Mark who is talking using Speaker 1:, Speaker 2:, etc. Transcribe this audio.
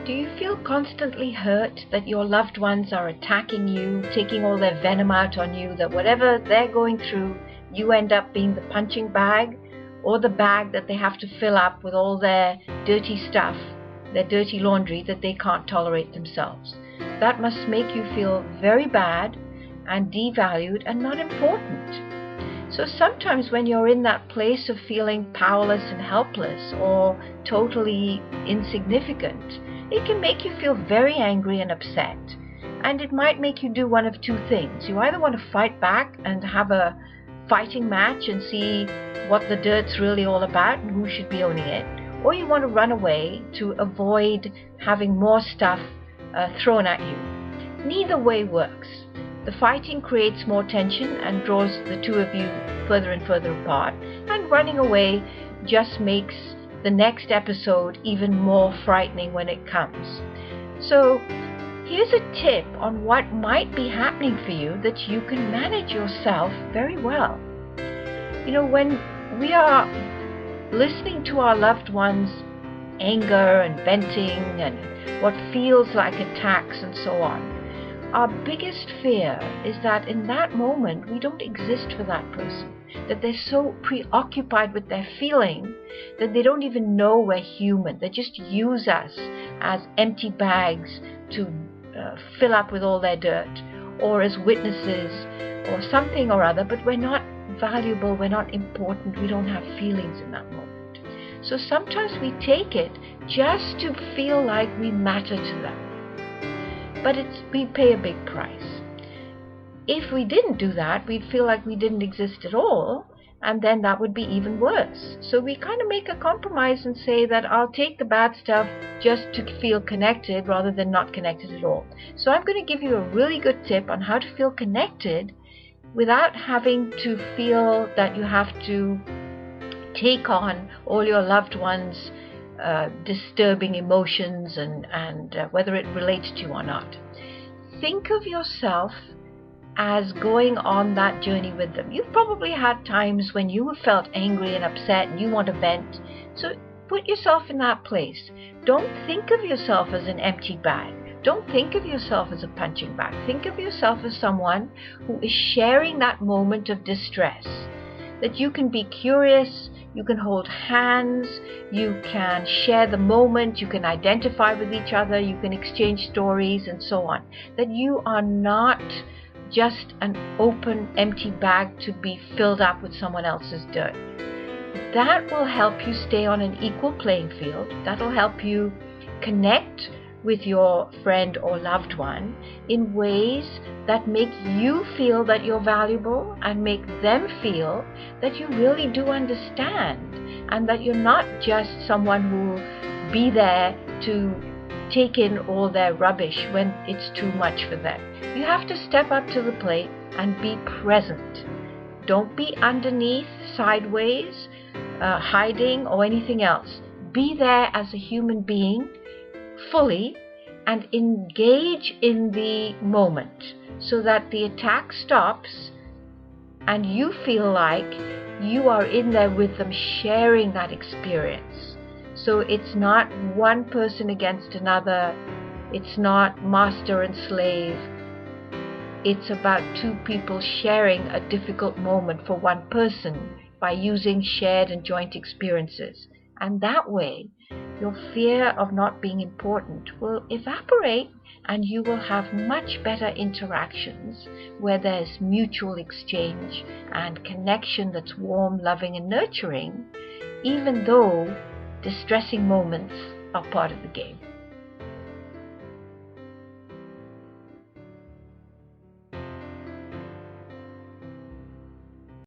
Speaker 1: Do you feel constantly hurt that your loved ones are attacking you, taking all their venom out on you, that whatever they're going through, you end up being the punching bag or the bag that they have to fill up with all their dirty stuff, their dirty laundry that they can't tolerate themselves? That must make you feel very bad and devalued and not important. So sometimes when you're in that place of feeling powerless and helpless or totally insignificant, it can make you feel very angry and upset. And it might make you do one of two things. You either want to fight back and have a fighting match and see what the dirt's really all about and who should be owning it, or you want to run away to avoid having more stuff thrown at you. Neither way works. The fighting creates more tension and draws the two of you further and further apart, and running away just makes the next episode even more frightening when it comes. So here's a tip on what might be happening for you that you can manage yourself very well. You know, when we are listening to our loved ones' anger and venting and what feels like attacks and so on, our biggest fear is that in that moment we don't exist for that person, that they're so preoccupied with their feeling that they don't even know we're human. They just use us as empty bags to fill up with all their dirt, or as witnesses or something or other, but we're not valuable, we're not important, we don't have feelings in that moment. So sometimes we take it just to feel like we matter to them. But we pay a big price. If we didn't do that, we'd feel like we didn't exist at all, and then that would be even worse. So we kind of make a compromise and say that I'll take the bad stuff just to feel connected rather than not connected at all. So I'm going to give you a really good tip on how to feel connected without having to feel that you have to take on all your loved ones' disturbing emotions and whether it relates to you or not. Think of yourself as going on that journey with them. You've probably had times when you have felt angry and upset and you want to vent. So put yourself in that place. Don't think of yourself as an empty bag. Don't think of yourself as a punching bag. Think of yourself as someone who is sharing that moment of distress. That you can be curious, you can hold hands, you can share the moment, you can identify with each other, you can exchange stories and so on. That you are not just an open, empty bag to be filled up with someone else's dirt. That will help you stay on an equal playing field. That will help you connect with your friend or loved one in ways that make you feel that you're valuable and make them feel that you really do understand and that you're not just someone who will be there to take in all their rubbish when it's too much for them. You have to step up to the plate and be present. Don't be underneath, sideways, hiding or anything else. Be there as a human being fully and engage in the moment so that the attack stops and you feel like you are in there with them sharing that experience. So it's not one person against another, it's not master and slave, it's about two people sharing a difficult moment for one person by using shared and joint experiences. And that way your fear of not being important will evaporate and you will have much better interactions where there's mutual exchange and connection that's warm, loving and nurturing, even though distressing moments are part of the game.